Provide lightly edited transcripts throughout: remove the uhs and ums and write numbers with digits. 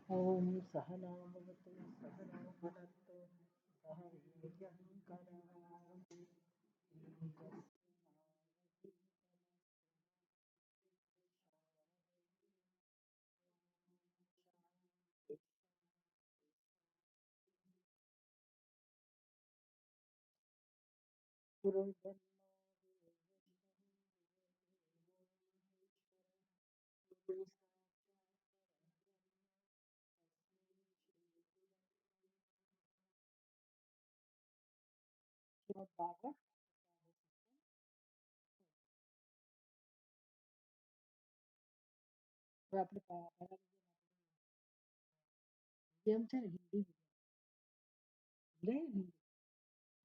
ॐ सहना भवतु सहनौ भुनक्तु सह वीर्यङ्करवावहै गुरुर्ब्रह्मा श्रीमद्भागवत આપણે કેમ છે ને હિન્દી લે હિન્દી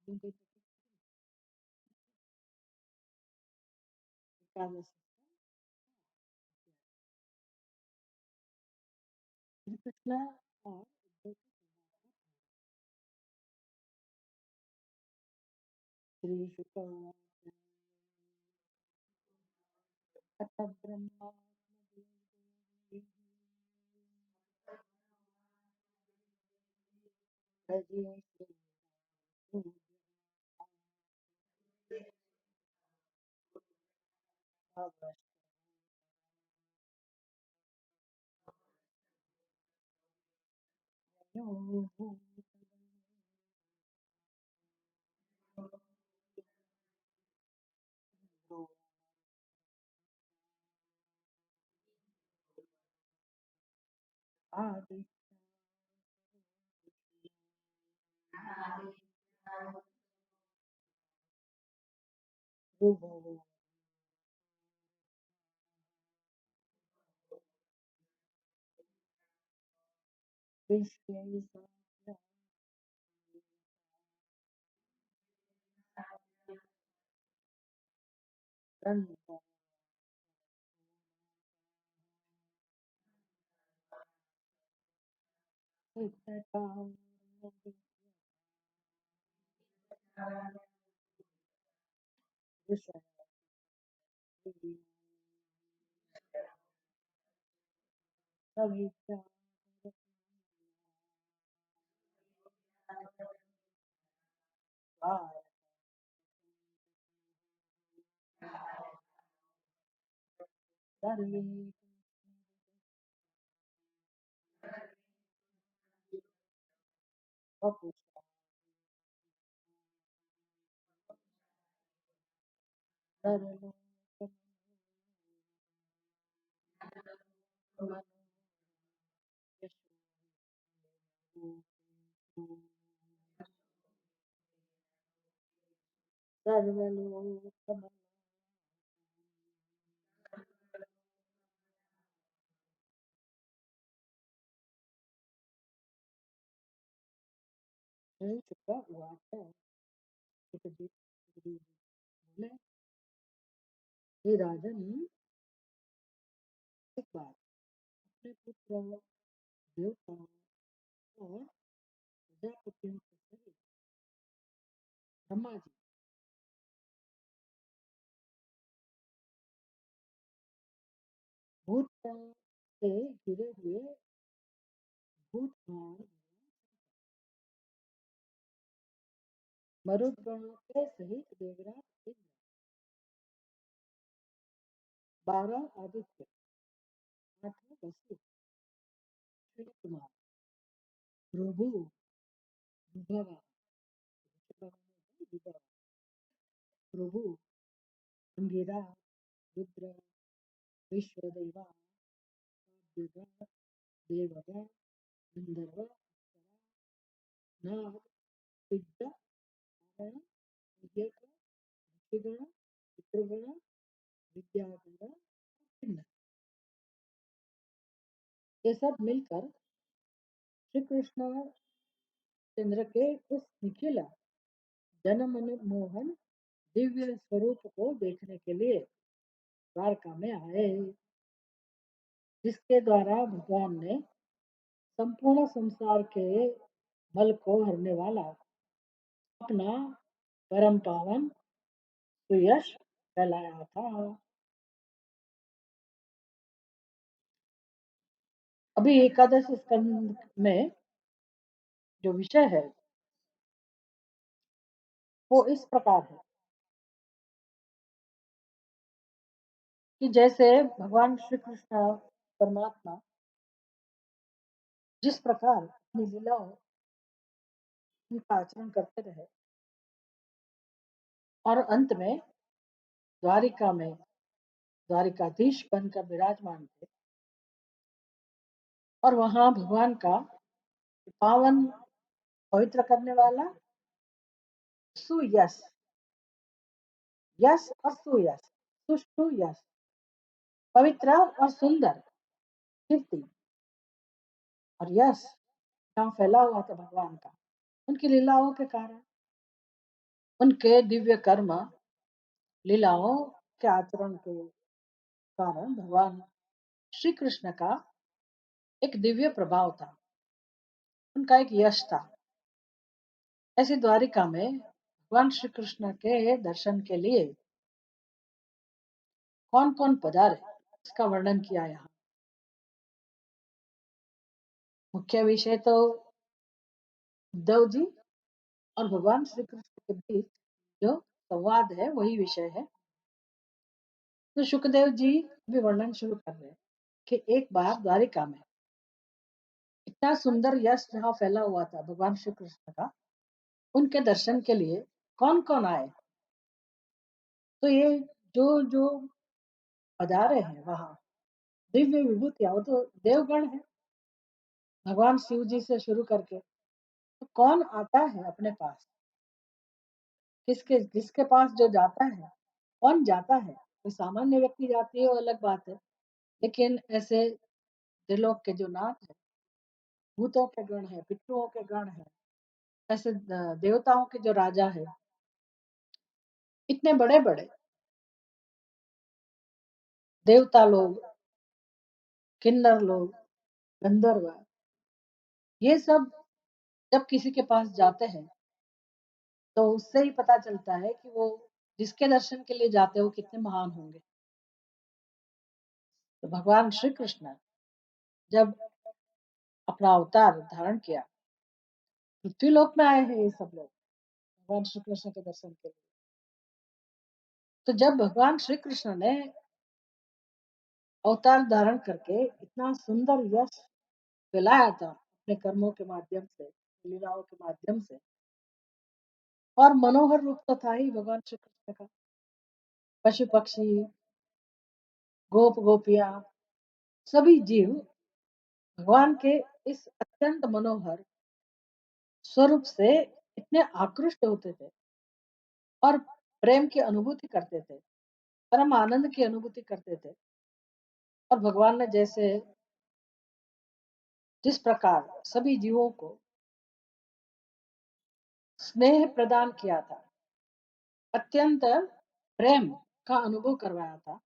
હિન્દી एकादश श्री कृष्ण और उद्धव के श्री शुक अथ ब्रह्मा हे राजन एक बार अपने पुत्र देवताओं और प्रजापतियों के सहित ब्रह्मा जी भूत से घिरे हुए भूतनाथ मरुदगण के सहित देवराज इंद्र 12 आदित्य 8 वसु अश्विनी कुमार भृगु विभवा भृगु अंगिरा रुद्र विश्वदेवा साध्यगण देवगण गंधर्व नाग सिद्ध नारायण यज्ञ ऋषिगण पितृगण विद्यागण किन्नर ये सब मिलकर श्री कृष्ण चंद्र के उस निखिल जन मनमोहन दिव्य स्वरूप को देखने के लिए द्वारका में आए, जिसके द्वारा भगवान ने संपूर्ण संसार के मल को हरने वाला अपना परम पावन सुयश फैलाया था। अभी एकादश स्कंद में जो विषय है वो इस प्रकार है कि जैसे भगवान श्री कृष्ण परमात्मा जिस प्रकार अपनी लीलाओं का आचरण करते रहे और अंत में द्वारिका में द्वारिकाधीश बनकर विराजमान थे और वहां भगवान का पावन पवित्र करने वाला सुयश, यश और सुयश, सुष्टु यश, पवित्र और सुंदर कीर्ति और यश जहाँ फैला हुआ था भगवान का उनकी लीलाओं के कारण, उनके दिव्य कर्म लीलाओं के आचरण के कारण भगवान श्री कृष्ण का एक दिव्य प्रभाव था, उनका एक यश था। ऐसी द्वारिका में भगवान श्री कृष्ण के दर्शन के लिए कौन कौन पधारे इसका वर्णन किया यहाँ। मुख्य विषय तो उद्धव जी और भगवान श्री कृष्ण के बीच जो संवाद है वही विषय है। तो सुखदेव जी भी वर्णन शुरू कर रहे हैं कि एक बार द्वारिका में इतना सुंदर यश जहाँ फैला हुआ था भगवान श्री कृष्ण का, उनके दर्शन के लिए कौन कौन आए। तो ये जो जो पधारे हैं वहां दिव्य विभूतियां, वो तो देवगण है, भगवान शिव जी से शुरू करके। तो कौन आता है अपने पास, किसके जिसके पास जो जाता है, कौन जाता है। कोई सामान्य व्यक्ति जाती है वो अलग बात है, लेकिन ऐसे त्रिलोक के जो नाथ है, भूतों के गण है, पितरों के गण है, ऐसे देवताओं के जो राजा है, इतने बड़े बड़े देवता लोग, किन्नर लोग, गंधर्व, ये सब जब किसी के पास जाते हैं तो उससे ही पता चलता है कि वो जिसके दर्शन के लिए जाते हैं वो कितने महान होंगे। तो भगवान श्री कृष्ण जब अपना अवतार धारण किया, पृथ्वी लोक में आए हैं ये सब लोग भगवान श्री कृष्ण के दर्शन के लिए। तो जब भगवान श्री कृष्ण ने अवतार धारण करके इतना सुंदर यश फैलाया था अपने कर्मों के माध्यम से, लीलाओं के माध्यम से, और मनोहर रूप तो था ही भगवान श्री कृष्ण का। पशु पक्षी, गोप गोपियां, सभी जीव भगवान के इस अत्यंत मनोहर स्वरूप से इतने आकृष्ट होते थे और प्रेम की अनुभूति करते थे, परम आनंद की अनुभूति करते थे। और भगवान ने जैसे जिस प्रकार सभी जीवों को स्नेह प्रदान किया था, अत्यंत प्रेम का अनुभव करवाया था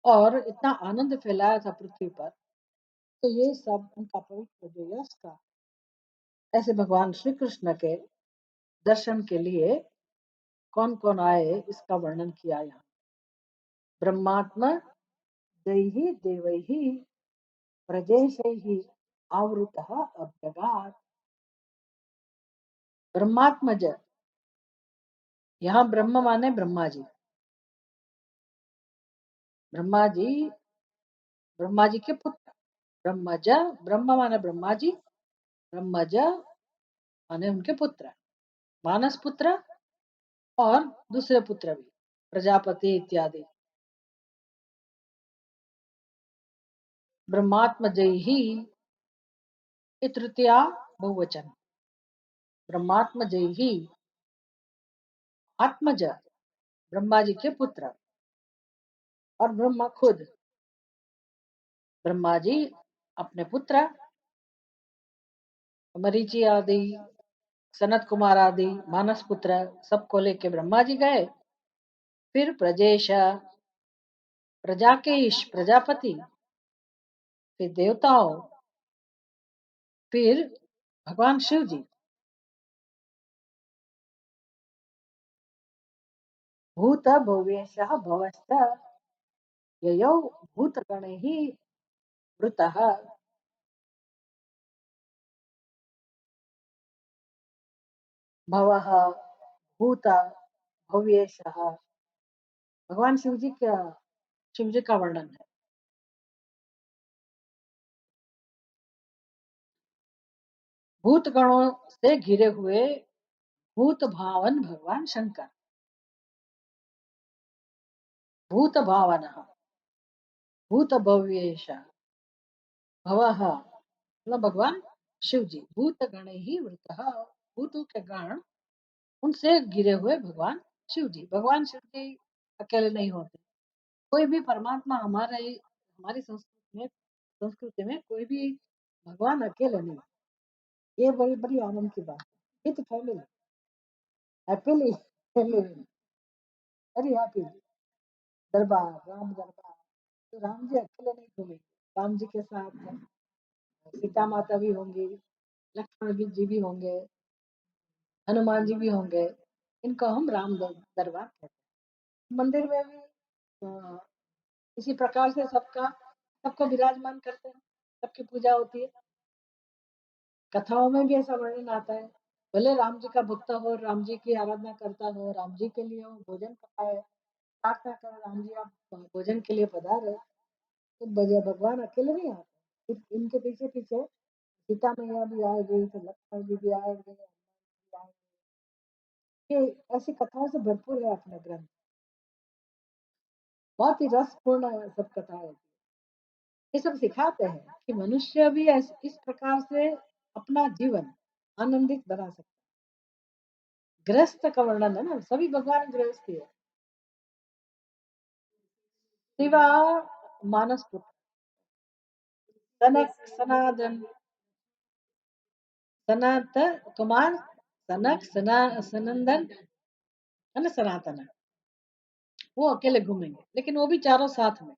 और इतना आनंद फैलाया था पृथ्वी पर, तो ये सब उनका पवित्र जो यश था, ऐसे भगवान श्री कृष्ण के दर्शन के लिए कौन कौन आए इसका वर्णन किया यहाँ। ब्रह्मात्मा दैहि देवैहि प्रजेशैहि आवृतः अभ्यगात्। ब्रह्मात्मज, यहाँ ब्रह्म माने ब्रह्मा जी। ब्रह्मा जी, ब्रह्मा जी के पुत्र ब्रह्मज, ब्रह्म माने ब्रह्मा जी, ब्रह्मज माने उनके पुत्र, मानस पुत्र और दूसरे पुत्र भी प्रजापति इत्यादि। ब्रह्मात्मजय ही तृतीया बहुवचन, ब्रह्मात्मजय ही, आत्मज ब्रह्मा जी के पुत्र और ब्रह्मा खुद, ब्रह्मा जी अपने पुत्र मरीचि आदि, सनत कुमार आदि मानस पुत्र सबको लेके ब्रह्मा जी गए। फिर प्रजेश, प्रजा के ईश प्रजापति, फिर देवताओं, फिर भगवान शिव जी। भूत भव्येश भवस्त ययौ भूतगण ही वृतः भवः भूत भव्येशः। भगवान शिव जी का वर्णन है। भूत गणों से घिरे हुए भूत भावन भगवान शंकर। भूत भावन भूत भव्येश भवः मतलब भगवान शिव जी। भूत गण ही वृत, भूतों के गण उनसे घिरे हुए भगवान शिव जी। भगवान शिव जी अकेले नहीं होते। कोई भी परमात्मा हमारी संस्कृति में कोई भी भगवान अकेले नहीं। ये बड़ी बड़ी आनंद की बात है। With family, happily living, very happy. दरबार, राम दरबार। तो राम जी अकेले नहीं घूमेंगे, राम जी के साथ सीता माता भी होंगी, जी भी होंगे, हनुमान जी भी होंगे। इनको हम दरबार कहते हैं। मंदिर में भी अ, इसी प्रकार से सबको विराजमान करते हैं, सबकी पूजा होती है। कथाओं में भी ऐसा वर्णन आता है। भले राम जी का भक्त हो, राम जी की आराधना करता हो, राम जी के लिए वो भोजन पकाए, प्रार्थना करे, राम जी आप भोजन के लिए पधारे। तो भगवान अकेले नहीं आते, इनके पीछे पीछे सीता मैया भी आएगी, तो लक्ष्मण जी भी आएंगे, हनुमान जी भी आएंगे। ये ऐसी कथाओं से भरपूर है अपने ग्रंथ। बहुत ही रसपूर्ण सब कथाएं होती है। ये सब सिखाते हैं कि मनुष्य भी इस प्रकार से अपना जीवन आनंदित बना सकता है। गृहस्थ का वर्णन है ना, सभी भगवान गृहस्थी है। शिवा मानस पुत्र, सनक सनातन, सनात कुमार, सनंदन है ना, सनातन। वो अकेले घूमेंगे, लेकिन वो भी चारों साथ में।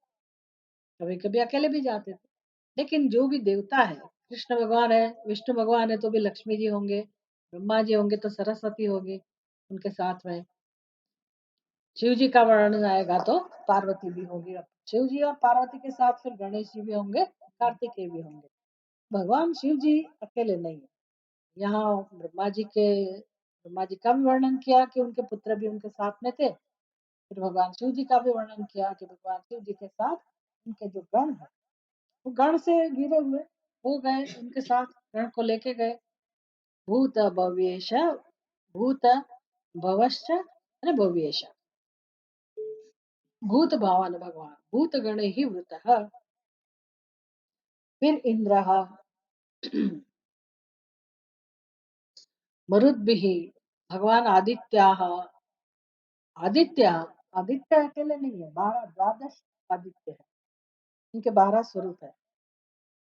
कभी कभी अकेले भी जाते थे। लेकिन जो भी देवता है, कृष्ण भगवान है, विष्णु भगवान है तो भी लक्ष्मी जी होंगे, ब्रह्मा जी होंगे तो सरस्वती होगी उनके साथ में। शिव जी का वर्णन आएगा तो पार्वती भी होगी। शिव जी और पार्वती के साथ फिर गणेश जी भी होंगे, कार्तिकेय भी होंगे। भगवान शिव जी अकेले नहीं है। यहाँ ब्रह्मा जी का भी वर्णन किया कि उनके पुत्र भी उनके साथ में थे। फिर भगवान शिव जी का भी वर्णन किया कि भगवान शिव जी के साथ उनके जो गण है, वो गण से घिरे हुए हो गए, उनके साथ गण को लेके गए। भूत भव्येश, भूत भवश्च अरे भव्येश, भूत भावन भगवान, भूत गण ही वृत। फिर इंद्र मरुद्भिः, भगवान आदित्य। आदित्य आदित्य अकेले नहीं है, 12 द्वादश आदित्य है, उनके 12 स्वरूप है।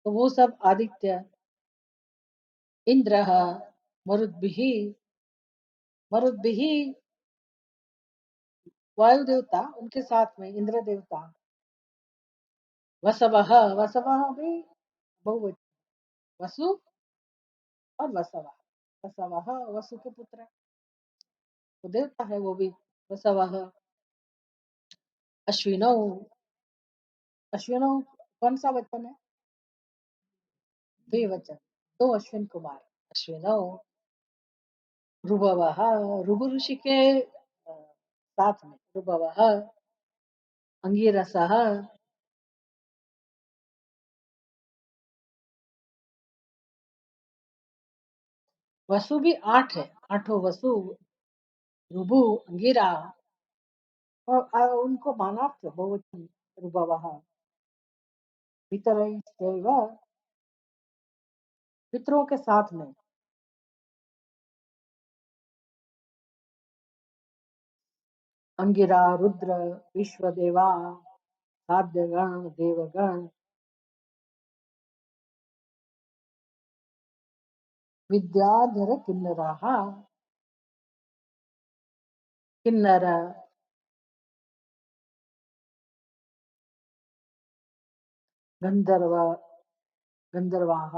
तो वो सब आदित्य। इंद्र मरुद्भिः, मरुद्भिः वायु देवता उनके साथ में इंद्र देवता। वसवः, वसवः भी बहुवचन, वसु और वसवः। वसवः वसु के पुत्र, वो देवता है वो भी। वसवः अश्विनौ, अश्विनौ कौन सा वचन है? द्विवचन, दो अश्विन कुमार। अश्विनौ रुभवः, रुभु ऋषि के साथ में रुभवः। अंगिरसः, वसु भी 8 है, आठों वसु, रुभु, अंगिरा। और उनको मानार्थ बहुवचन रुभवः। पितरैश्चैव, पितरों के साथ में। अंगिरा, रुद्र, विश्वदेवा, साध्यगण, देवगण, विद्याधर किन्नराः, किन्नर, गंधर्व, गंधर्वाः,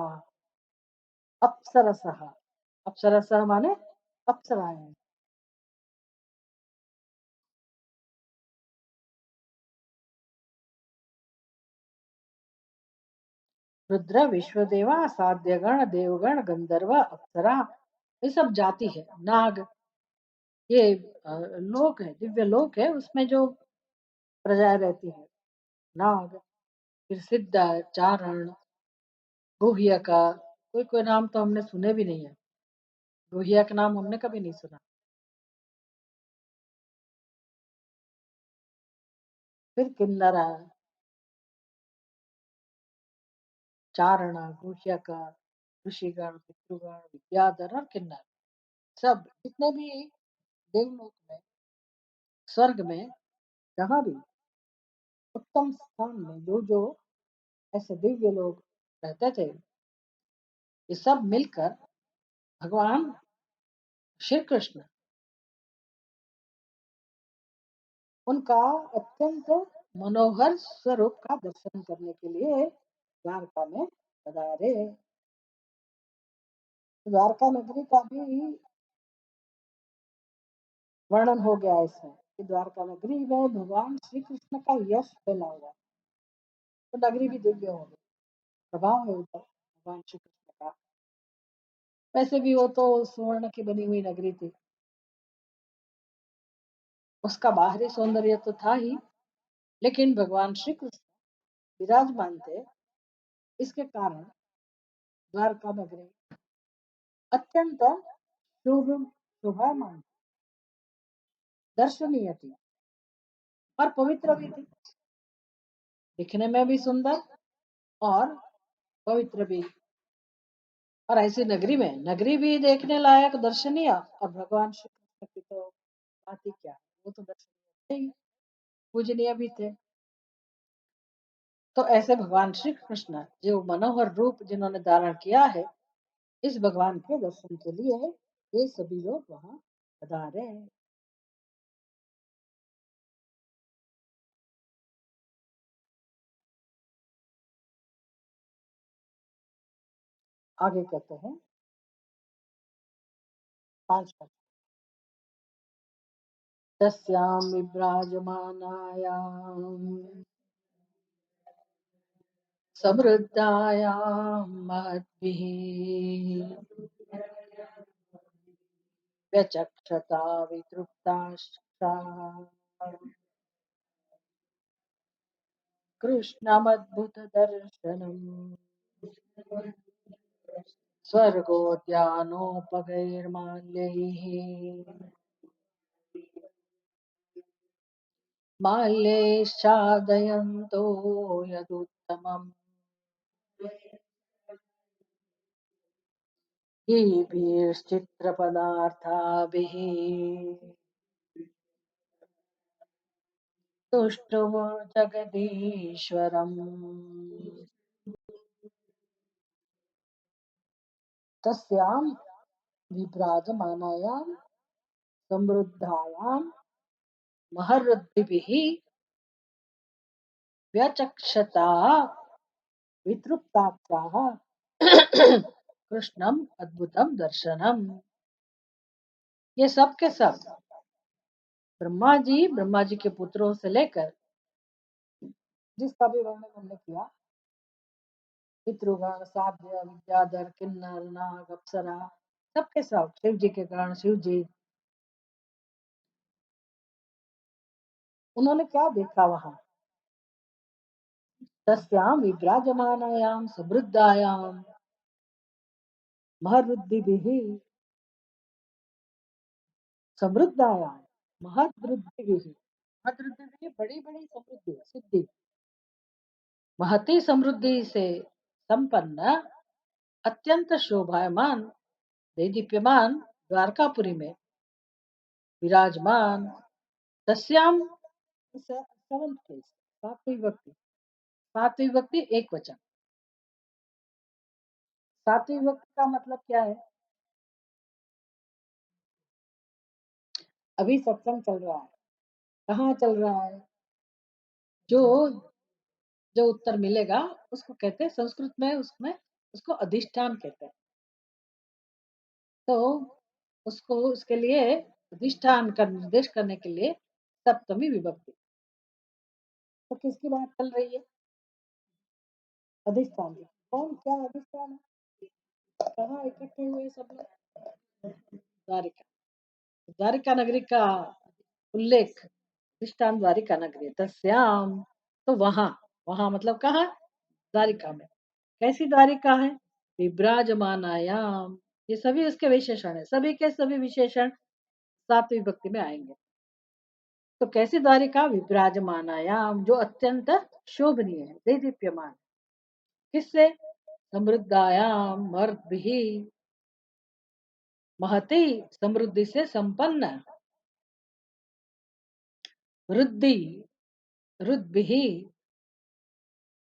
अप्सरसः। अप्सरसः माने अप्सराएं। रुद्र, विश्वदेवा, साध्यगण, देवगण, गंधर्व, अप्सरा, ये सब जाति है। नाग, ये लोक है, दिव्य लोक है, उसमें जो प्रजाएं रहती है। नाग, फिर सिद्ध, चारण, गुह्य का, कोई कोई नाम तो हमने सुने भी नहीं है। गुहिया का नाम हमने कभी नहीं सुना। फिर किन्नरा, चारण, गुह्यक, ऋषिगण, पितृगण, विद्याधर और किन्नर, सब जितने भी देवलोक में, स्वर्ग में, जहाँ भी उत्तम स्थान में जो जो ऐसे दिव्य लोग रहते थे, ये सब मिलकर भगवान श्री कृष्ण उनका अत्यंत मनोहर स्वरूप का दर्शन करने के लिए द्वारका में पधारे। द्वारका नगरी का भी वर्णन हो गया इसमें कि द्वारका नगरी में भगवान श्री कृष्ण का यश फैला हुआ, तो नगरी भी दिव्य हो गई। प्रभाव है उधर भगवान श्री कृष्ण का। वैसे भी वो तो स्वर्ण की बनी हुई नगरी थी, उसका बाहरी सौंदर्य तो था ही, लेकिन भगवान श्री कृष्ण विराजमान थे, इसके कारण द्वारका नगरी अत्यंत शुभ, शोभायमान, दर्शनीय थी और पवित्र भी थी, दिखने में भी सुंदर और पवित्र भी। और ऐसी नगरी में, नगरी भी देखने लायक, दर्शनीय, और भगवान श्री कृष्ण की तो बात ही क्या है, वो तो दर्शनीय थे ही, पूजनीय भी थे। तो ऐसे भगवान श्री कृष्ण जो मनोहर रूप जिन्होंने धारण किया है, इस भगवान के दर्शन के लिए ये सभी लोग वहां पधारे हैं। आगे कहते हैं 5 तस्यां विभ्राजमानायां समृद्धायां महद्भिः व्यचक्षता वितृप्ताश्चाः कृष्णमद्भुतदर्शनम् स्वर्गोद्यानोपगैर्माल्यैः माल्यैश्चादयन्तो यदुत्तमम् गीभिर्चित्रपदार्थाभिः तुष्टुवो जगदीश्वरम्। तस्यां विभ्राजमानायां समृद्धायां महरुद्भिः व्यचक्षता वितृप्ताक्षाः कृष्णम अद्भुतम दर्शनम। ये सब के सब ब्रह्मा जी के पुत्रों से लेकर, जिसका भी वर्णन हमने किया, पितृगण, साध्य, विद्याधर, किन्नर, नाग, अप्सरा, सबके सब, शिव जी के गण, शिव जी, उन्होंने क्या देखा वहां? तस्यां विभ्राजमानायां समृद्धायां महरुद्धिभिः, समृद्धायां महद्रुद्धिभिः, महद्रुद्धिभिः बड़ी बड़ी समृद्धि, सिद्धि, महती समृद्धि से संपन्न, अत्यंत शोभायमान, देदीप्यमान द्वारकापुरी में विराजमान। तस्याम, सेवंथ प्लेस, सातवीं व्यक्ति, सातवीं व्यक्ति एक वचन। सातवीं व्यक्ति का मतलब क्या है? अभी सत्संग चल रहा है, कहाँ चल रहा है? जो जो उत्तर मिलेगा उसको कहते हैं, संस्कृत में उसमें उसको अधिष्ठान कहते हैं। तो उसको, उसके लिए अधिष्ठान का निर्देश करने के लिए सप्तमी विभक्ति। तो किसकी बात चल रही है? अधिष्ठान की। कौन क्या अधिष्ठान है, कहाँ इकट्ठे हुए सब लोग? द्वारिका। द्वारिका नगरी का उल्लेख, दृष्टान द्वारिका नगरी तस्याम, तो वहां, वहां मतलब कहाँ? द्वारिका में। कैसी द्वारिका है? विभ्राजमानायाम, ये सभी उसके विशेषण है, सभी के सभी विशेषण सातवीं भक्ति में आएंगे। तो कैसी द्वारिका? विभ्राजमानायाम, जो अत्यंत शोभनीय है, दीप्यमान। किससे? समृद्धायाम मर्दभिः, महती समृद्धि से संपन्न, वृद्धि रुद्भिः,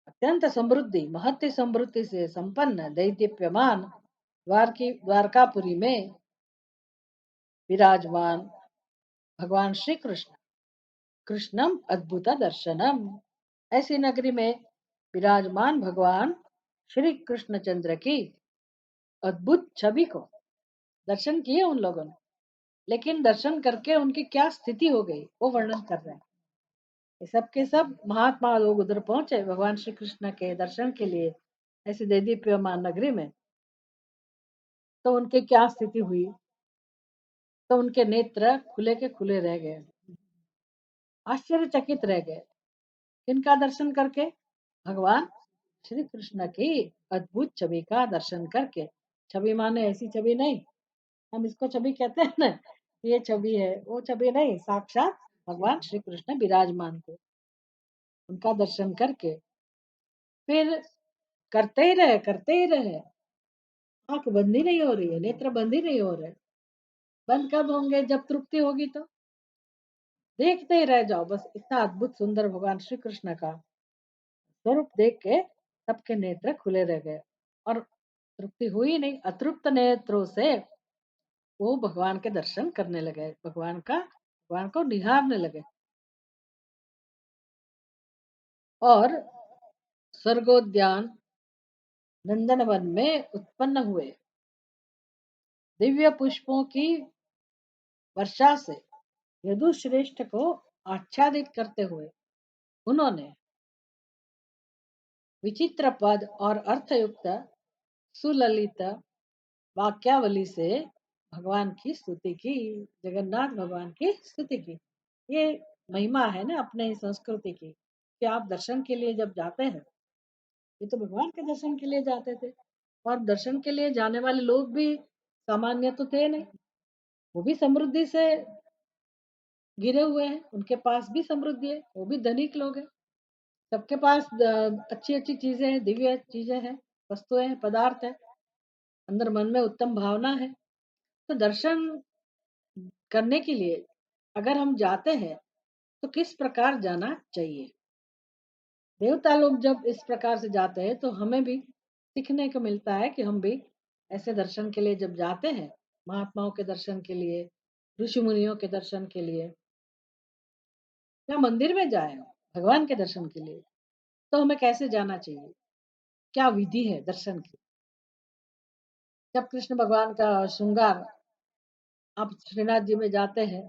अत्यंत समृद्धि, महत्य समृद्धि से संपन्न, दैदीप्यमान, द्वारकापुरी में विराजमान भगवान श्री कृष्ण, कृष्णम अद्भुत दर्शनम, ऐसी नगरी में विराजमान भगवान श्री कृष्णचंद्र की अद्भुत छवि को दर्शन किए उन लोगों ने। लेकिन दर्शन करके उनकी क्या स्थिति हो गई, वो वर्णन कर रहे हैं। ये सब के सब महात्मा लोग उधर पहुंचे भगवान श्री कृष्ण के दर्शन के लिए, ऐसी दैदीप्यमान नगरी में। तो उनकी क्या स्थिति हुई? तो उनके नेत्र खुले के खुले रह गए, आश्चर्यचकित रह गए। किनका दर्शन करके? भगवान श्री कृष्ण की अद्भुत छवि का दर्शन करके। छवि माने ऐसी छवि नहीं, हम इसको छवि कहते हैं ना, ये छवि है, वो छवि नहीं, साक्षात भगवान श्री कृष्ण विराजमान थे। उनका दर्शन करके फिर करते ही रहे, करते ही रहे, आंख बंद ही नहीं हो रही है, नेत्र बंद ही नहीं हो रहे। बंद कब होंगे? जब तृप्ति होगी। तो देखते ही रह जाओ, बस इतना अद्भुत सुंदर भगवान श्री कृष्ण का स्वरूप देख के सबके नेत्र खुले रह गए। और तृप्ति हुई नहीं, अतृप्त नेत्रों से वो भगवान के दर्शन करने लगे, भगवान को निहारने लगे। और स्वर्गोद्यान नंदनवन में उत्पन्न हुए दिव्य पुष्पों की वर्षा से यदुश्रेष्ठ को आच्छादित करते हुए उन्होंने विचित्र पद और अर्थयुक्त सुललित वाक्यावली से भगवान की स्तुति की, जगन्नाथ भगवान की स्तुति की। ये महिमा है ना अपने ही संस्कृति की, कि आप दर्शन के लिए जब जाते हैं, ये तो भगवान के दर्शन के लिए जाते थे, और दर्शन के लिए जाने वाले लोग भी सामान्य तो थे नहीं, वो भी समृद्धि से घिरे हुए हैं, उनके पास भी समृद्धि है, वो भी धनिक लोग हैं। सबके पास अच्छी अच्छी चीजें हैं, दिव्य चीजें हैं, वस्तुएं हैं, पदार्थ है, अंदर मन में उत्तम भावना है। तो दर्शन करने के लिए अगर हम जाते हैं तो किस प्रकार जाना चाहिए? देवता लोग जब इस प्रकार से जाते हैं तो हमें भी सीखने को मिलता है कि हम भी ऐसे दर्शन के लिए जब जाते हैं, महात्माओं के दर्शन के लिए, ऋषि मुनियों के दर्शन के लिए, या मंदिर में जाए भगवान के दर्शन के लिए, तो हमें कैसे जाना चाहिए? क्या विधि है दर्शन की? जब कृष्ण भगवान का श्रृंगार, आप श्रीनाथ जी में जाते हैं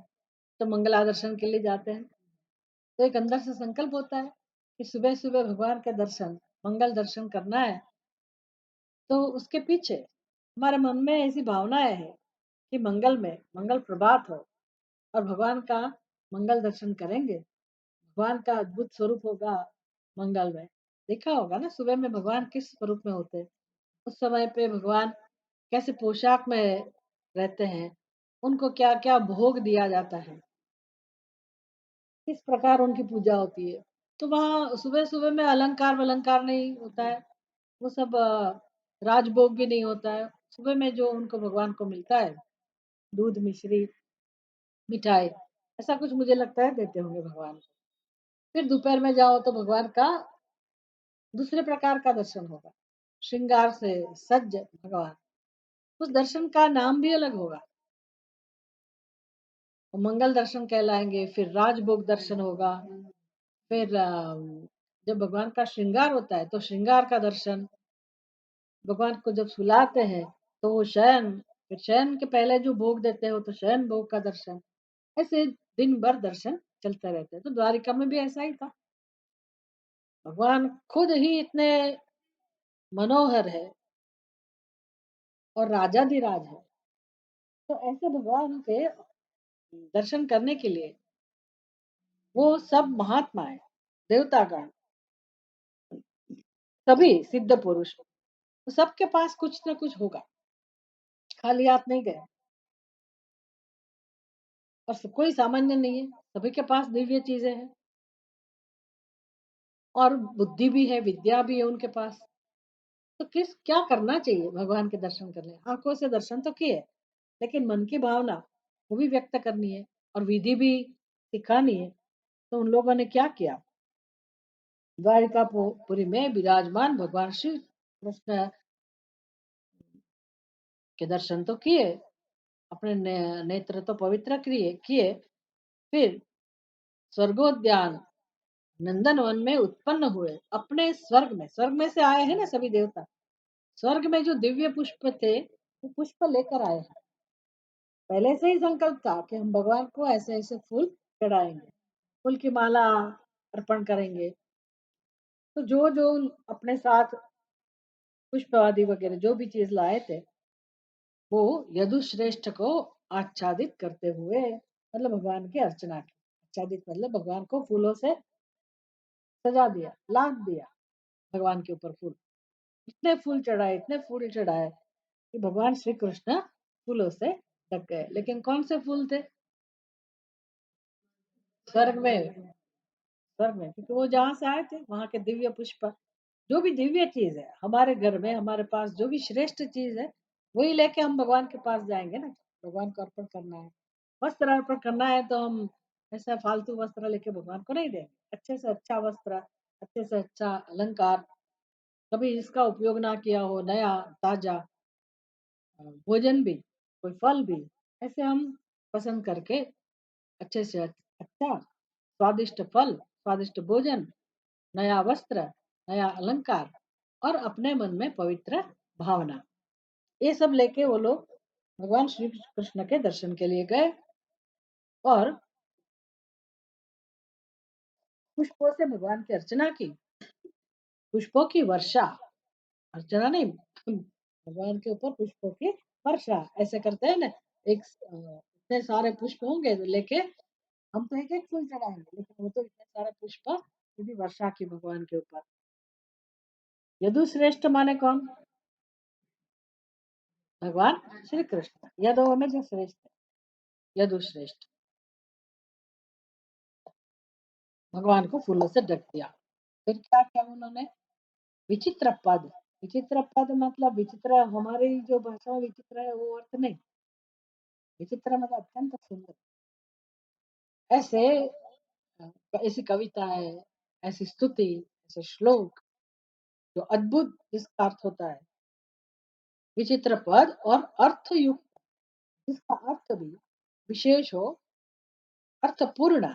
तो मंगला दर्शन के लिए जाते हैं, तो एक अंदर से संकल्प होता है कि सुबह सुबह भगवान के दर्शन, मंगल दर्शन करना है। तो उसके पीछे हमारे मन में ऐसी भावनाएं है कि मंगल में मंगल प्रभात हो और भगवान का मंगल दर्शन करेंगे, भगवान का अद्भुत स्वरूप होगा मंगल में। देखा होगा ना सुबह में भगवान किस स्वरूप में होते हैं, उस समय पे भगवान कैसे पोशाक में रहते हैं, उनको क्या क्या भोग दिया जाता है, किस प्रकार उनकी पूजा होती है। तो वहाँ सुबह सुबह में अलंकार वलंकार नहीं होता है, वो सब राजभोग भी नहीं होता है। सुबह में जो उनको भगवान को मिलता है, दूध मिश्री मिठाई, ऐसा कुछ मुझे लगता है देते होंगे भगवान को। फिर दोपहर में जाओ तो भगवान का दूसरे प्रकार का दर्शन होगा, श्रृंगार से सज्ज भगवान, उस दर्शन का नाम भी अलग होगा, वो मंगल दर्शन कहलाएंगे। फिर राजभोग दर्शन होगा। फिर जब भगवान का श्रृंगार होता है तो श्रृंगार का दर्शन, भगवान को जब सुलाते हैं तो वो शयन, फिर शयन के पहले जो भोग देते हो तो शयन भोग का दर्शन, ऐसे दिन भर दर्शन चलते रहते हैं। तो द्वारिका में भी ऐसा ही था, भगवान खुद ही इतने मनोहर है और राजाधिराज है। तो ऐसे भगवान के दर्शन करने के लिए वो सब महात्मा है, देवतागण, सभी सिद्ध पुरुष, तो सबके पास कुछ ना कुछ होगा, खाली हाथ नहीं गए। और कोई सामान्य नहीं है, सभी के पास दिव्य चीजें हैं और बुद्धि भी है, विद्या भी है उनके पास। तो किस क्या करना चाहिए भगवान के दर्शन करने? आंखों से दर्शन तो किए, लेकिन मन की भावना वो भी व्यक्त करनी है और विधि भी सिखानी है। तो उन लोगों ने क्या किया? द्वारिकापुरी में विराजमान भगवान श्री कृष्ण के दर्शन तो किए, अपने नेत्र तो पवित्र किए। फिर स्वर्गोद्यान नंदनवन में उत्पन्न हुए, अपने स्वर्ग में से आए हैं ना सभी देवता। स्वर्ग में जो दिव्य पुष्प थे वो पुष्प लेकर आए हैं। पहले से ही संकल्प था कि हम भगवान को ऐसे ऐसे फूल चढ़ाएंगे, फूल की माला अर्पण करेंगे। तो जो जो अपने साथ पुष्प आदि वगैरह जो भी चीज लाए थे, वो यदुश्रेष्ठ को आच्छादित करते हुए, मतलब भगवान की अर्चना की। आच्छादित मतलब भगवान को फूलों से सजा दिया, लाद दिया भगवान के ऊपर फूल। इतने फूल चढ़ाए कि भगवान श्री कृष्ण फूलों से ढक गए। लेकिन कौन से फूल थे? स्वर्ग में, स्वर्ग में, क्योंकि वो जहाँ से आए थे वहां के दिव्य पुष्प। जो भी दिव्य चीज है हमारे घर में, हमारे पास जो भी श्रेष्ठ चीज है, वही लेके हम भगवान के पास जाएंगे ना। भगवान को अर्पण करना है, वस्त्र अर्पण करना है, तो हम ऐसा फालतू वस्त्र लेके भगवान को नहीं देंगे। अच्छे से अच्छा वस्त्र, अच्छे से अच्छा अलंकार, कभी इसका उपयोग ना किया हो, नया ताजा भोजन भी, कोई फल भी, ऐसे हम पसंद करके अच्छे से अच्छा स्वादिष्ट फल, स्वादिष्ट भोजन, नया वस्त्र, नया अलंकार और अपने मन में पवित्र भावना, ये सब लेके वो लोग भगवान श्री कृष्ण के दर्शन के लिए गए और पुष्पों से भगवान की अर्चना की। पुष्पों की वर्षा, अर्चना नहीं, भगवान के ऊपर पुष्पों की वर्षा ऐसे करते हैं ना। इतने सारे पुष्प होंगे तो लेके हम तो एक एक फूल चढ़ाएंगे, लेकिन वो तो इतने सारे पुष्प यदि वर्षा की भगवान के ऊपर। यदुश्रेष्ठ माने कौन? भगवान श्री कृष्ण, यादवों में जो श्रेष्ठ है, यदुश्रेष्ठ भगवान को फूलों से ढक दिया। फिर क्या किया उन्होंने? विचित्र पद, विचित्र पद मतलब विचित्र, हमारी जो भाषा में विचित्र है वो अर्थ नहीं, विचित्र मतलब अत्यंत सुंदर। ऐसे ऐसी कविता है, ऐसी स्तुति, ऐसे श्लोक जो अद्भुत, जिसका अर्थ होता है विचित्र पद और अर्थ युक्त, जिसका अर्थ भी विशेष हो, अर्थपूर्ण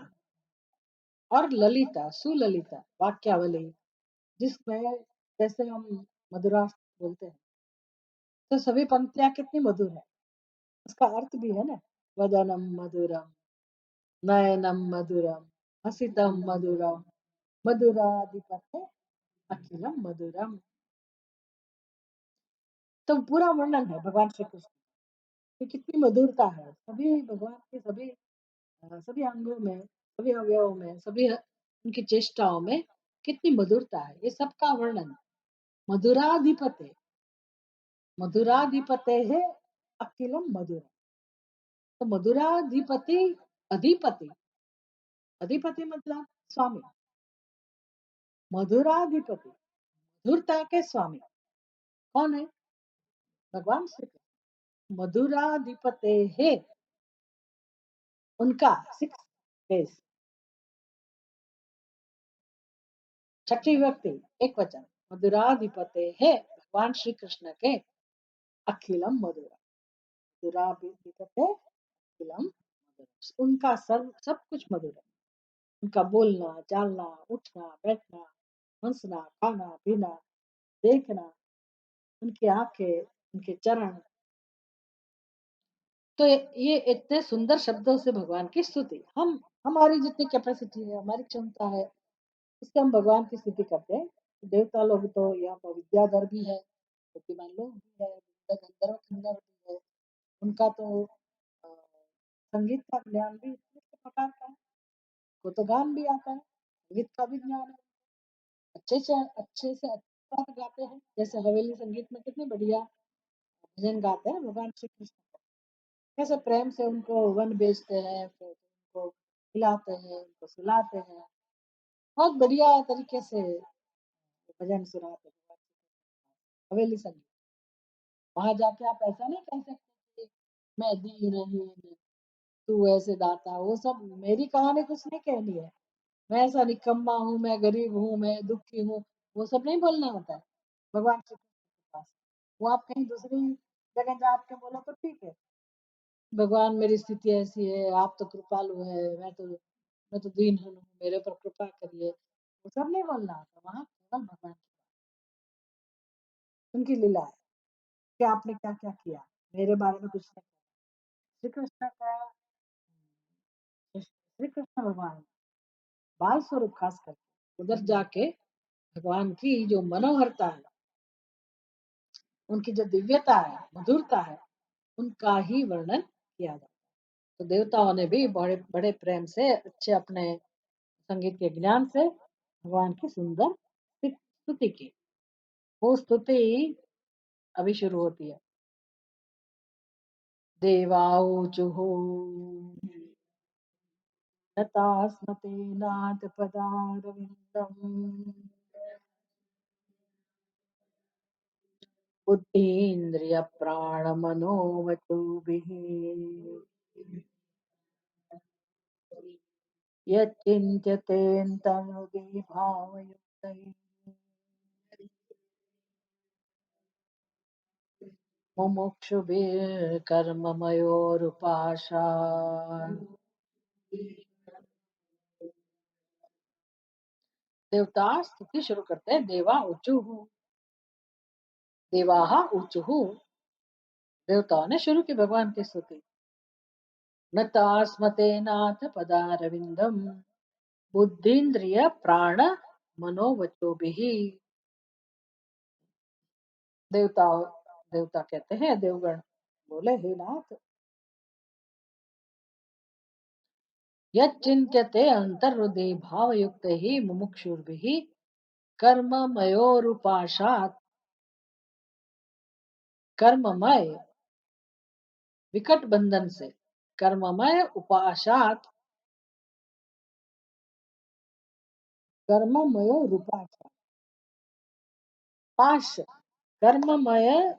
और ललिता, सुललिता वाक्यावली, जिसमें जैसे हम मधुरास बोलते हैं, तो सभी पंक्तियां कितनी मधुर है, उसका अर्थ भी है ना। वदनम मधुरम, नयनम मधुरम, हसितम मधुरम, मधुराधिपते अखिलम मधुरम। तो पूरा वर्णन है भगवान श्री कृष्ण की कितनी मधुरता है, सभी भगवान के सभी सभी अंगों में, सभी अवयवों में, सभी उनकी चेष्टाओं में कितनी मधुरता है, ये सबका वर्णन। मधुराधिपते, मधुराधिपते है अखिलम मधुर। तो मधुराधिपति, अधिपति, अधिपति मतलब स्वामी, मधुराधिपति मधुरता के स्वामी कौन है? भगवान श्री कृष्ण। मधुराधिपते है, उनका सिक्स फेस, छठी व्यक्ति एक वचन, मधुराधिपते है भगवान श्री कृष्ण के अखिलम मधुरा, मधुराधिपते अखिलम मधुरा, उनका सब कुछ मधुर है। उनका बोलना, चालना, उठना, बैठना, हंसना, खाना पीना, देखना, उनकी आंखें, उनके चरण। तो ये इतने सुंदर शब्दों से भगवान की स्तुति, हम हमारी जितनी कैपेसिटी है, हमारी क्षमता है, इससे हम भगवान की स्तुति करते हैं। देवता लोग तो यहाँ पर विद्याधर भी है, बुद्धिमान लोग भी है, गंधर्व किन्नर भी है। उनका तो अ, संगीत का ज्ञान भी इस प्रकार का है। वो तो गान भी आता है, संगीत का भी ज्ञान है। अच्छे से अच्छा गाते हैं। जैसे हवेली संगीत में कितनी बढ़िया भजन गाते हैं भगवान श्री कृष्ण। कैसे प्रेम से उनको वन बेचते हैं, फिर उनको खिलाते हैं, उनको सुलाते हैं। बहुत बढ़िया तरीके से भजन सुनाते हैं हवेली संगीत। वहां जाके आप ऐसा नहीं कह सकते कि मैं दीनहीन, तू ऐसे दाता। वो सब मेरी कहानी कुछ नहीं कहनी है। मैं ऐसा निकम्मा हूँ, मैं गरीब हूँ, मैं दुखी हूँ, वो सब नहीं बोलना होता है भगवान श्री कृष्ण के पास। वो आप कहीं दूसरी जगह जा के बोलो तो ठीक है, भगवान मेरी स्थिति ऐसी है, आप तो कृपालु है, मैं तो दीन हूँ, मेरे पर कृपा करिए। वो सब नहीं बोलना होता, वहाँ केवल भगवान की उनकी लीला है कि आपने क्या क्या किया, मेरे बारे में कुछ नहीं। श्री कृष्ण का श्री कृष्ण भगवान बाल स्वरूप खास करके उधर जाके भगवान की जो मनोहरता है, उनकी जो दिव्यता है, मधुरता है, उनका ही वर्णन किया जाता है। तो देवताओं ने भी बड़े बड़े प्रेम से अच्छे अपने संगीत के ज्ञान से भगवान की सुंदर स्तुति की। वो स्तुति अभी शुरू होती है। देवाऊचुः नतास्मते नाथ पदारविन्दम् बुद्धीन्द्रिय प्राण मनोवचोभिः यच्चिन्त्यतेऽन्तर्हृदि भावयुक्तैः मुमुक्षुभिर्कर्ममयोरुपाशात्। देवता स्तुति शुरू करते हैं। देवा ऊचुः, देवाः ऊचुः, देवताओं ने शुरू की भगवान की स्तुति। नतास्मते नाथ पदारविंदम बुद्धिन्द्रिय प्राण मनोवचोभिः। देवता देवता कहते हैं, देवगण बोले हे नाथ, यच्चिन्त्यते अंतर्हृदि भावयुक्त ही मुमुक्षुर्भिः कर्ममयोरुपाशात्। कर्ममय विकट बंधन से, कर्ममय उपाशात, कर्ममयो रूपाशात, पाश, कर्ममय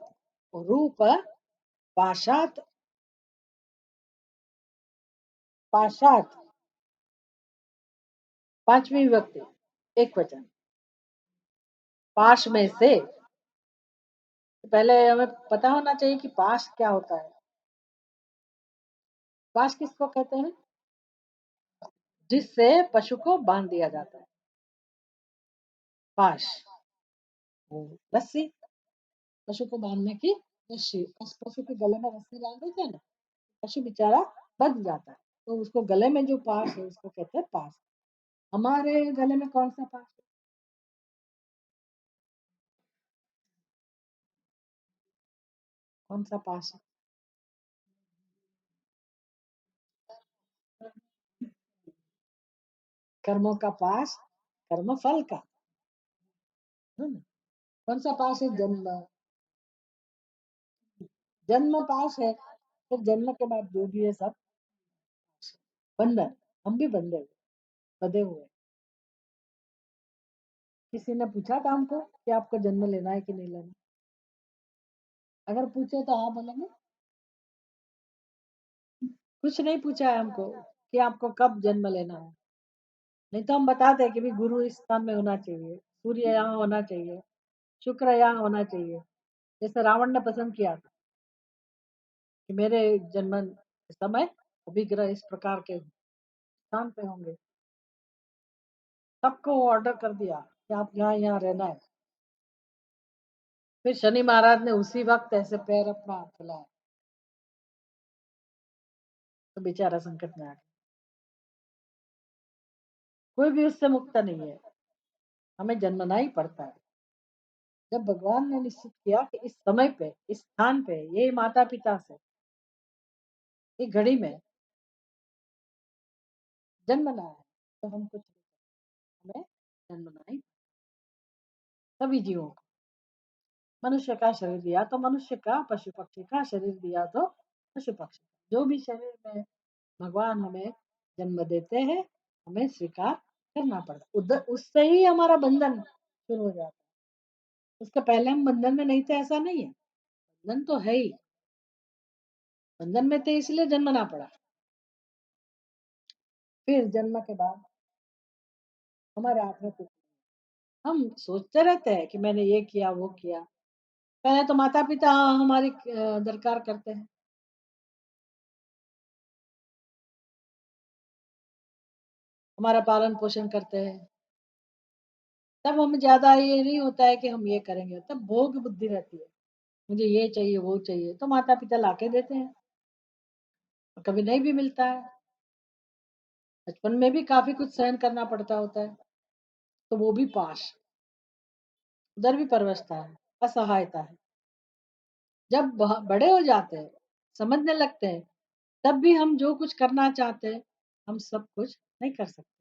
रूप पाशात, पाशात पांचवी विभक्ति एक वचन। पाश में से, पहले हमें पता होना चाहिए कि पाश क्या होता है। पाश किसको कहते हैं? जिससे पशु को बांध दिया जाता है, पाश। रस्सी, पशु को बांधने की रस्सी। पशु के गले में रस्सी डाल देते हैं ना, पशु बेचारा बच जाता है, तो उसको गले में जो पास है उसको कहते हैं पास। हमारे गले में कौन सा पास है? कौन सा पास है? कर्मों का पास, कर्म फल का, है ना? कौन सा पास है? जन्म, जन्म पास है। फिर जन्म के बाद जो भी है सब बंधन। हम भी बंधे हुए, बंधे हुए। किसी ने पूछा था हमको कि आपको जन्म लेना है कि नहीं लेना। अगर पूछे तो हाँ बोलेंगे। कुछ नहीं पूछा है हमको कि आपको कब जन्म लेना है। नहीं तो हम बता दें कि भी गुरु इस स्थान में होना चाहिए, सूर्य यहाँ होना चाहिए, शुक्र यहाँ होना चाहिए। जैसे रावण ने पसंद किया था कि मेरे जन्म समय अभिग्रह इस प्रकार के स्थान पे होंगे, सबको ऑर्डर कर दिया कि आप यहाँ यहाँ रहना है। फिर शनि महाराज ने उसी वक्त ऐसे पैर अपना फैलाया, तो बेचारा संकट में आ गया। कोई भी उससे मुक्त नहीं है। हमें जन्मना ही पड़ता है। जब भगवान ने निश्चित किया कि इस समय पे, इस स्थान पे, ये माता पिता से एक घड़ी में जन्मना है, तो हम कुछ हमें जन्मना ही सभी जीवों को। मनुष्य का शरीर दिया तो मनुष्य का, पशु पक्षी का शरीर दिया तो पशु पक्षी का। जो भी शरीर में भगवान हमें जन्म देते हैं, हमें स्वीकार करना पड़ता, उधर उससे ही हमारा बंधन शुरू हो जाता है। उसके पहले हम बंधन में नहीं थे, ऐसा नहीं है। बंधन तो है ही, बंधन में थे इसलिए जन्मना पड़ा। फिर जन्म के बाद हमारे हाथ में कुछ, हम सोचते रहते हैं कि मैंने ये किया वो किया। पहले तो माता पिता हमारी दरकार करते हैं, हमारा पालन पोषण करते हैं। तब हम ज्यादा ये नहीं होता है कि हम ये करेंगे, तब भोग बुद्धि रहती है, मुझे ये चाहिए वो चाहिए, तो माता पिता लाके देते हैं। और कभी नहीं भी मिलता है, बचपन में भी काफी कुछ सहन करना पड़ता होता है, तो वो भी पाश, उधर भी परवशता है, असहायता है। जब बड़े हो जाते हैं, समझने लगते हैं, तब भी हम जो कुछ करना चाहते हैं, हम सब कुछ नहीं कर सकते।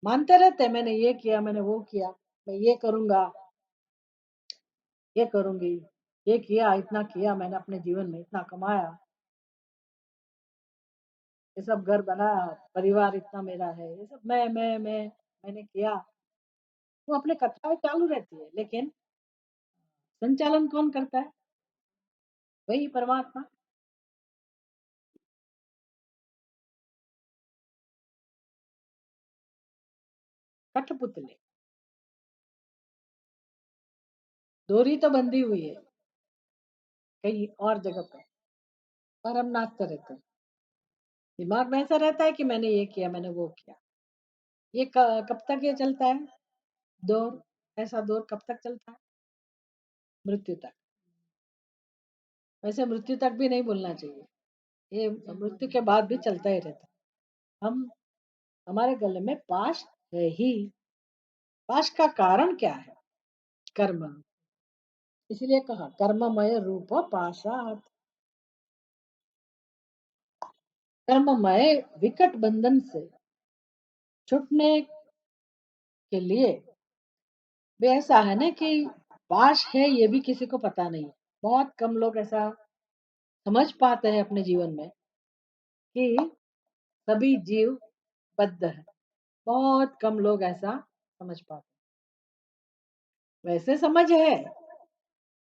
मानते रहते हैं मैंने ये किया, मैंने वो किया, मैं ये करूंगा, ये करूंगी, ये किया, इतना किया मैंने अपने जीवन में, इतना कमाया, ये सब घर बनाया, परिवार इतना मेरा है, ये सब मैंने किया। वो अपने कथाएं चालू रहती है, लेकिन संचालन कौन करता है? वही परमात्मा। कठपुतली, डोरी तो बंधी हुई है कहीं और जगह पर, और हम नाचते रहते हैं। दिमाग में ऐसा रहता है कि मैंने ये किया, मैंने वो किया। ये कब तक ये चलता है दौर? ऐसा दौर कब तक चलता है? मृत्यु तक। वैसे मृत्यु तक भी नहीं बोलना चाहिए, ये मृत्यु के बाद भी चलता ही रहता है। हम, हमारे गले में पाश है ही। पाश का कारण क्या है? कर्म। इसलिए कहा कर्ममय रूप पाशात। कर्ममय विकट बंधन से छूटने के लिए भी ऐसा है ना कि पाश है ये भी किसी को पता नहीं। बहुत कम लोग ऐसा समझ पाते हैं अपने जीवन में कि सभी जीव बद्ध है। बहुत कम लोग ऐसा समझ पाते। वैसे समझ है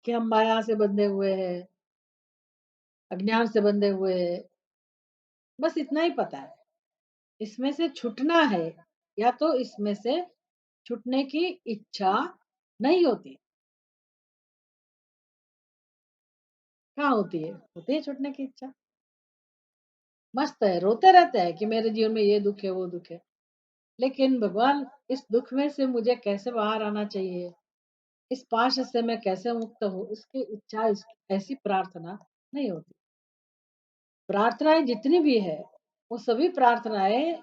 कि हम माया से बंधे हुए हैं, अज्ञान से बंधे हुए हैं, बस इतना ही पता है। इसमें से छूटना है, या तो इसमें से छूटने की इच्छा नहीं होती। कहाँ होती है? होती है छूटने की इच्छा। मस्त है, रोते रहते हैं कि मेरे जीवन में ये दुख है वो दुख है, लेकिन भगवान इस दुख में से मुझे कैसे बाहर आना चाहिए, इस पाश से मैं कैसे मुक्त हूँ, इसकी इच्छा, ऐसी प्रार्थना नहीं होती। प्रार्थनाएं जितनी भी है, वो सभी प्रार्थनाएं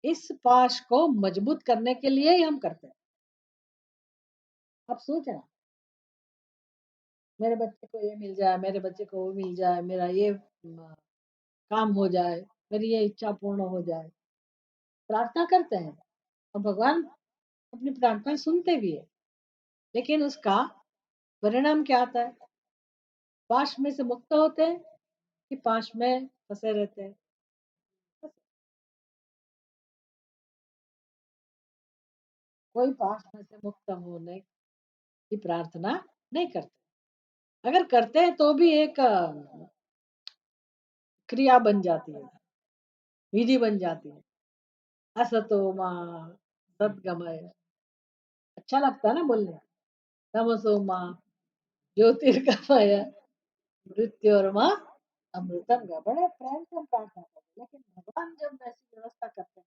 इस पाश को मजबूत करने के लिए ही हम करते हैं। अब सोचना, मेरे बच्चे को ये मिल जाए, मेरे बच्चे को वो मिल जाए, मेरा ये काम हो जाए, मेरी ये इच्छा पूर्ण हो जाए, प्रार्थना करते हैं। और भगवान अपनी प्रार्थना सुनते भी है, लेकिन उसका परिणाम क्या आता है? पाश में से मुक्त होते हैं कि पाश में फंसे रहते हैं? कोई पाश में से मुक्त होने की प्रार्थना नहीं करते। अगर करते हैं तो भी एक क्रिया बन जाती है, विधि बन जाती है। असतो माँ सद्गमय, अच्छा लगता है ना बोलने। तमसो माँ ज्योतिर्गमय, मृत्योर्मा अमृतम गमय। बड़े प्रेम से हम प्रार्थना करते हैं, लेकिन भगवान जब ऐसी व्यवस्था करते हैं,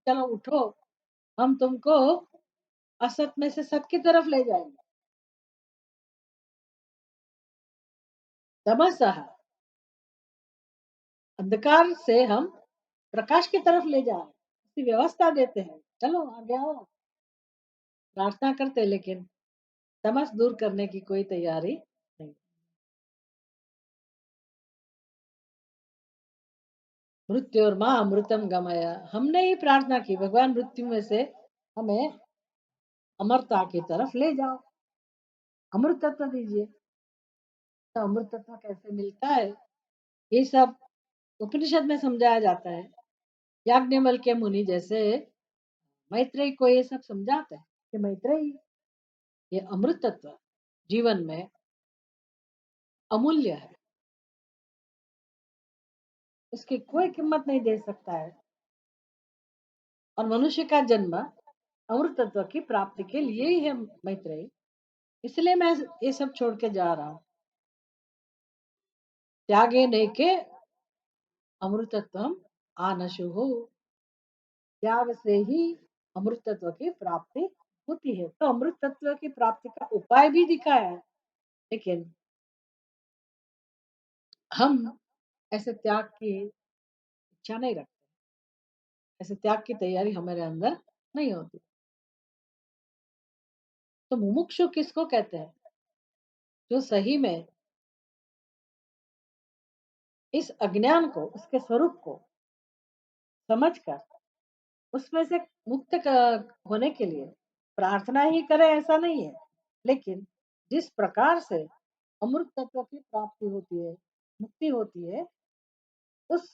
चलो उठो, हम तुमको असत में से सत की तरफ ले जाएंगे, तमसः, अंधकार से हम प्रकाश की तरफ ले जा रहे हैं, उसकी व्यवस्था देते हैं, चलो आगे आओ। प्रार्थना करते लेकिन तमस दूर करने की कोई तैयारी नहीं। मृत्यु और माँ अमृतम गमया, हमने ही प्रार्थना की भगवान मृत्यु में से हमें अमरता की तरफ ले जाओ, अमृत तत्व दीजिए। तो अमृत तत्व कैसे मिलता है, ये सब उपनिषद में समझाया जाता है। याज्ञवल्क्य मुनि जैसे मैत्रेयी को ये सब समझाते हैं कि मैत्रेयी, ये अमृत तत्व जीवन में अमूल्य है, इसकी कोई कीमत नहीं दे सकता है। और मनुष्य का जन्म अमृत तत्व की प्राप्ति के लिए ही है मैत्रेयी, इसलिए मैं ये सब छोड़ के जा रहा हूँ। त्यागे नैके अमृतत्व आनशु हो, त्याग से ही अमृत तत्व की प्राप्ति होती है। तो अमृत तत्व की प्राप्ति का उपाय भी दिखाया है, लेकिन हम ऐसे त्याग की इच्छा नहीं रखते, ऐसे त्याग की तैयारी हमारे अंदर नहीं होती। तो मुमुक्षु किसको कहते हैं, जो सही में इस अज्ञान को, उसके स्वरूप को समझकर उसमें से मुक्त होने के लिए प्रार्थना ही करे ऐसा नहीं है, लेकिन जिस प्रकार से अमृत तत्व की प्राप्ति होती है, मुक्ति होती है, उस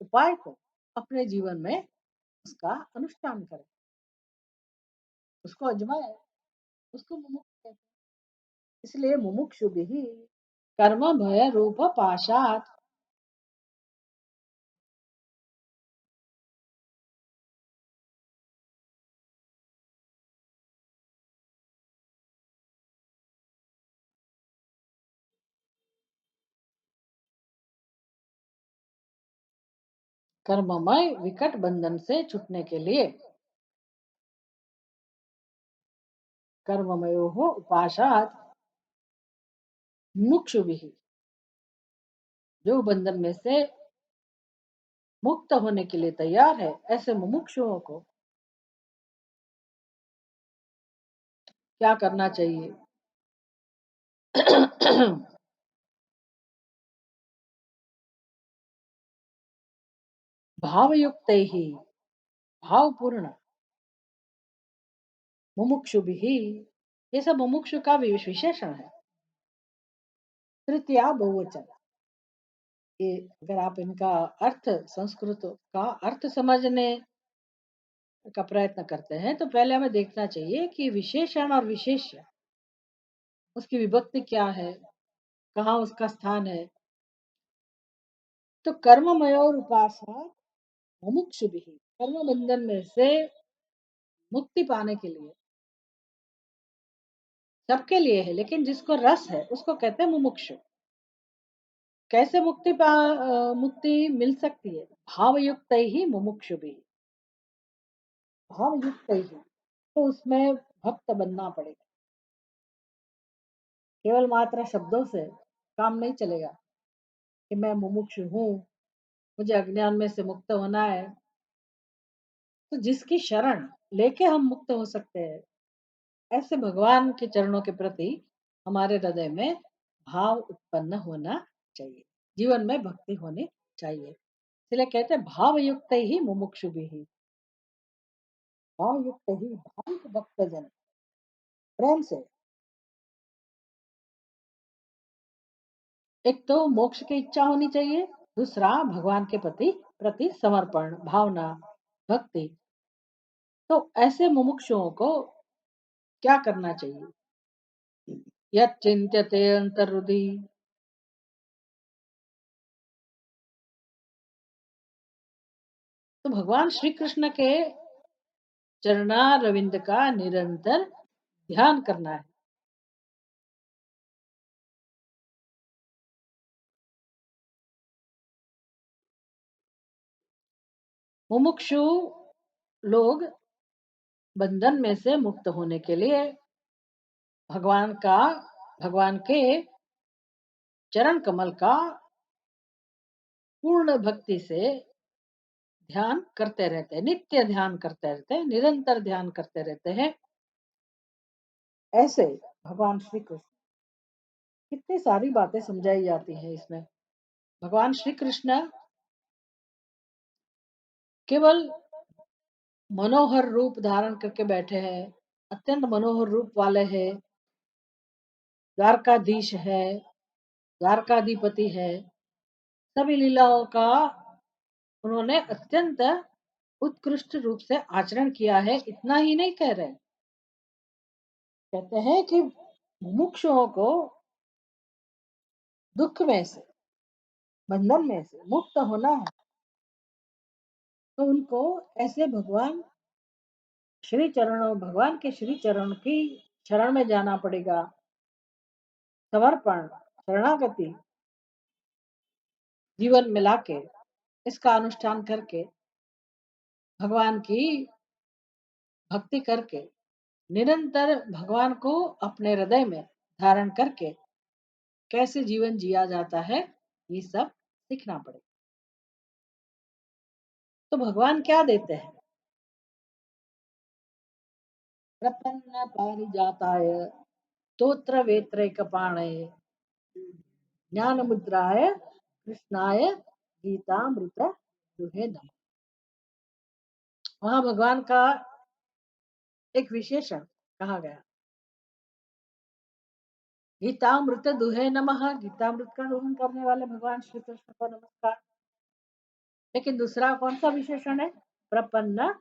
उपाय को अपने जीवन में उसका अनुष्ठान करें, उसको अजमाए, उसको मुमुक्षु कहते हैं। इसलिए मुमुक्षु भी कर्म भय रूप पाशात, कर्ममय विकट बंधन से छूटने के लिए कर्ममयो हो उपाशात मुमुक्षु भी, जो बंधन में से मुक्त होने के लिए तैयार है, ऐसे मुमुक्षुओं को क्या करना चाहिए। भावयुक्त ही, भावपूर्ण मुमुक्षु भी, ये सब मुमुक्षु का विशेषण है। तृतीया बहुवचन, ये अगर आप इनका अर्थ, संस्कृत का अर्थ समझने का प्रयत्न करते हैं तो पहले हमें देखना चाहिए कि विशेषण और विशेष्य, उसकी विभक्ति क्या है, कहाँ उसका स्थान है। तो कर्ममय और उपासना मुमुक्षु भी, कर्म बंधन में से मुक्ति पाने के लिए, सबके लिए है, लेकिन जिसको रस है उसको कहते हैं मुमुक्षु। कैसे मुक्ति मिल सकती है, भाव युक्त ही मुमुक्षु भी, भाव युक्त ही, तो उसमें भक्त बनना पड़ेगा। केवल मात्र शब्दों से काम नहीं चलेगा कि मैं मुमुक्षु हूँ, मुझे अज्ञान में से मुक्त होना है। तो जिसकी शरण लेके हम मुक्त हो सकते हैं, ऐसे भगवान के चरणों के प्रति हमारे हृदय में भाव उत्पन्न होना चाहिए, जीवन में भक्ति होनी चाहिए। इसलिए कहते हैं भाव युक्त ही मुमुक्षु भी, भाव युक्त ही भाविक भक्त जन, प्रेम से। एक तो मोक्ष की इच्छा होनी चाहिए, दूसरा भगवान के प्रति समर्पण भावना, भक्ति। तो ऐसे मुमुक्षुओं को क्या करना चाहिए, यच्चिंत्यते अंतर्हृदि, तो भगवान श्री कृष्ण के चरणारविंद का निरंतर ध्यान करना है। मुमुक्षु लोग बंधन में से मुक्त होने के लिए भगवान का, भगवान के चरण कमल का पूर्ण भक्ति से ध्यान करते रहते हैं, नित्य ध्यान करते रहते हैं, निरंतर ध्यान करते रहते हैं। ऐसे भगवान श्री कृष्ण, कितनी सारी बातें समझाई जाती हैं इसमें। भगवान श्री कृष्ण केवल मनोहर रूप धारण करके बैठे हैं, अत्यंत मनोहर रूप वाले हैं, द्वारकाधीश है, द्वारकाधिपति है, सभी लीलाओं का उन्होंने अत्यंत उत्कृष्ट रूप से आचरण किया है, इतना ही नहीं कह रहे। कहते हैं कि मुमुक्षुओं को दुख में से, बंधन में से मुक्त होना है, तो उनको ऐसे भगवान के श्री चरणों की शरण में जाना पड़ेगा। समर्पण, शरणागति जीवन में लाके इसका अनुष्ठान करके, भगवान की भक्ति करके, निरंतर भगवान को अपने हृदय में धारण करके कैसे जीवन जिया जाता है, ये सब सीखना पड़ेगा। तो भगवान क्या देते हैं? प्रपन्न पारिजाताय स्तोत्र वेत्रैकपाणये ज्ञान मुद्राय कृष्णाय गीतामृत दुहे नमः। वहां भगवान का एक विशेषण कहा गया, गीतामृत दुहे नमः, गीतामृत का दोहन करने वाले भगवान श्री कृष्ण को नमस्कार। लेकिन दूसरा कौन सा विशेषण है? प्रपन्न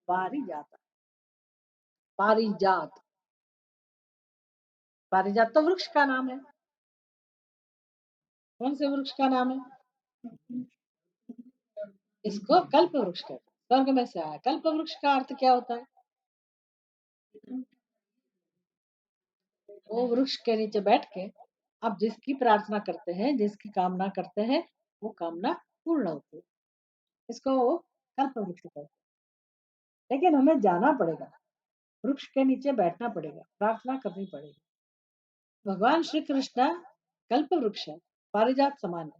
पारिजात। पारिजात, पारिजात तो वृक्ष का नाम है। कौन से वृक्ष का नाम है? इसको कल्प वृक्ष कहते हैं, स्वर्ग में से आया। कल्प वृक्ष का अर्थ क्या होता है? वो वृक्ष के नीचे बैठ के आप जिसकी प्रार्थना करते हैं, जिसकी कामना करते हैं, वो कामना पूर्ण होती है। इसको वो कल्प वृक्ष कहते हैं। लेकिन हमें जाना पड़ेगा, वृक्ष के नीचे बैठना पड़ेगा, प्रार्थना करनी पड़ेगी। भगवान श्री कृष्ण कल्प वृक्ष है, पारिजात समान है।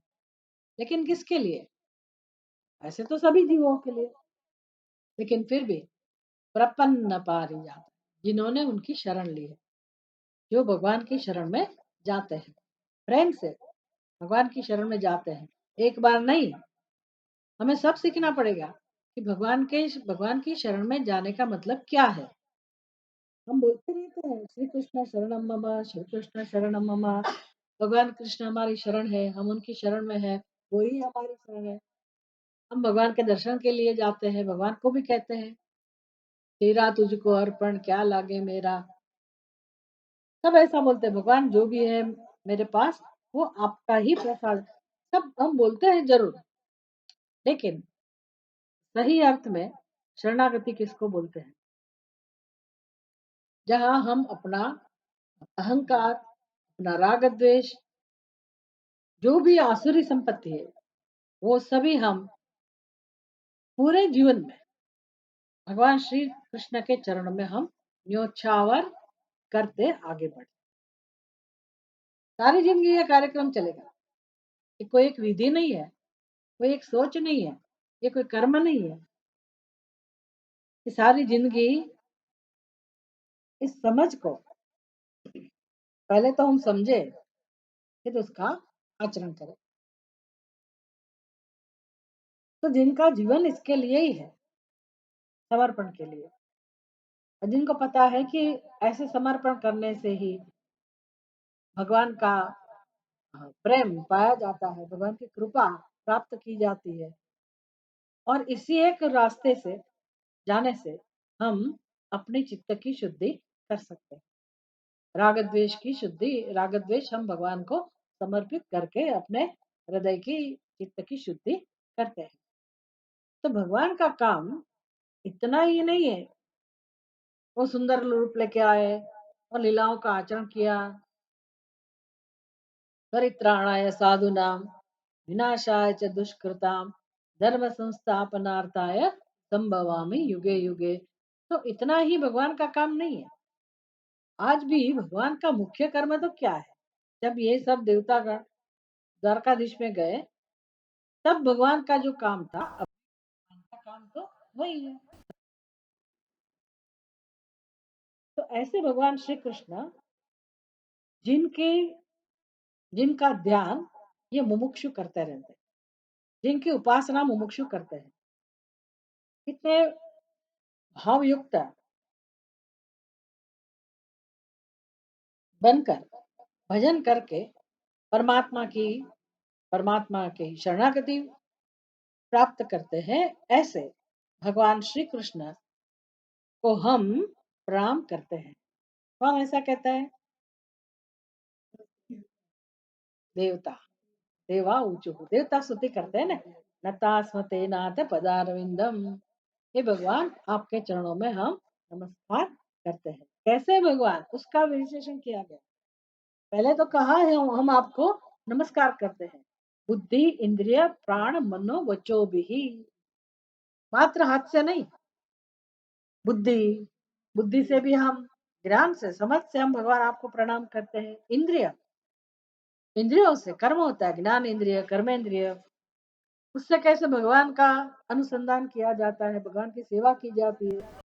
लेकिन किसके लिए? ऐसे तो सभी जीवों के लिए, लेकिन फिर भी प्रपन्न पारिजात, जिन्होंने उनकी शरण ली है, जो भगवान की शरण में जाते हैं, प्रेम से भगवान की शरण में जाते हैं। एक बार नहीं, हमें सब सीखना पड़ेगा कि भगवान की शरण में जाने का मतलब क्या है। हम बोलते रहते हैं श्री कृष्ण शरणम मम, श्री कृष्ण शरणम मम। भगवान कृष्ण हमारी शरण है, हम उनकी शरण में है, वही हमारी शरण है। हम भगवान के दर्शन के लिए जाते हैं, भगवान को भी कहते हैं तेरा तुझको अर्पण क्या लागे मेरा। सब ऐसा बोलते हैं, भगवान जो भी है मेरे पास वो आपका ही प्रसाद। सब हम बोलते हैं जरूर, लेकिन सही अर्थ में शरणागति किसको बोलते हैं? जहां हम अपना अहंकार, अपना राग द्वेष, जो भी आसुरी संपत्ति है, वो सभी हम पूरे जीवन में भगवान श्री कृष्ण के चरणों में हम न्योछावर करते आगे बढ़े। सारी जिंदगी ये कार्यक्रम चलेगा। ये कोई एक विधि नहीं है, कोई एक सोच नहीं है, ये कोई कर्म नहीं है। ये सारी जिंदगी इस समझ को पहले तो हम समझे, फिर उसका आचरण करें। तो जिनका जीवन इसके लिए ही है, समर्पण के लिए, और जिनको पता है कि ऐसे समर्पण करने से ही भगवान का प्रेम पाया जाता है, भगवान की कृपा प्राप्त की जाती है, और इसी एक रास्ते से जाने से हम अपने चित्त की शुद्धि कर सकते हैं। राग द्वेष की शुद्धि, राग द्वेष हम भगवान को समर्पित करके अपने हृदय की चित्त की शुद्धि करते हैं। तो भगवान का काम इतना ही नहीं है, वो सुंदर रूप लेके आए और लीलाओं का आचरण किया, परित्राणाय साधुनां विनाशाय च दुष्कृतां धर्म संस्थापनार्थाय संभवामि युगे युगे। तो इतना ही भगवान का काम नहीं है। आज भी भगवान का मुख्य कर्म तो क्या है? जब ये सब देवतागण द्वारकाधीश में गए, तब भगवान का जो काम था, अब भगवान का काम तो वही है। तो ऐसे भगवान श्री कृष्ण जिनके जिनका ध्यान ये मुमुक्षु करते रहते हैं, जिनकी उपासना मुमुक्षु करते हैं, कितने भावयुक्त बनकर भजन करके परमात्मा की परमात्मा की शरणागति प्राप्त करते हैं, ऐसे भगवान श्री कृष्ण को हम प्रणाम करते हैं। कौन ऐसा कहता है? देवता। देवा ऊंचो, देवता स्तुति करते हैं ना, नता स्मते नाथ पदारविंदम। हे भगवान, आपके चरणों में हम नमस्कार करते हैं। कैसे भगवान, उसका विशेषण किया गया। पहले तो कहा है हम आपको नमस्कार करते हैं, बुद्धि इंद्रिय प्राण मनो वचो भी, मात्र हाथ से नहीं, बुद्धि बुद्धि से भी हम, ज्ञान से समझ से हम भगवान आपको प्रणाम करते हैं। इंद्रिय, इंद्रियों से कर्म होता है, ज्ञान इंद्रिय कर्म इंद्रिय, उससे कैसे भगवान का अनुसंधान किया जाता है, भगवान की सेवा की जाती है।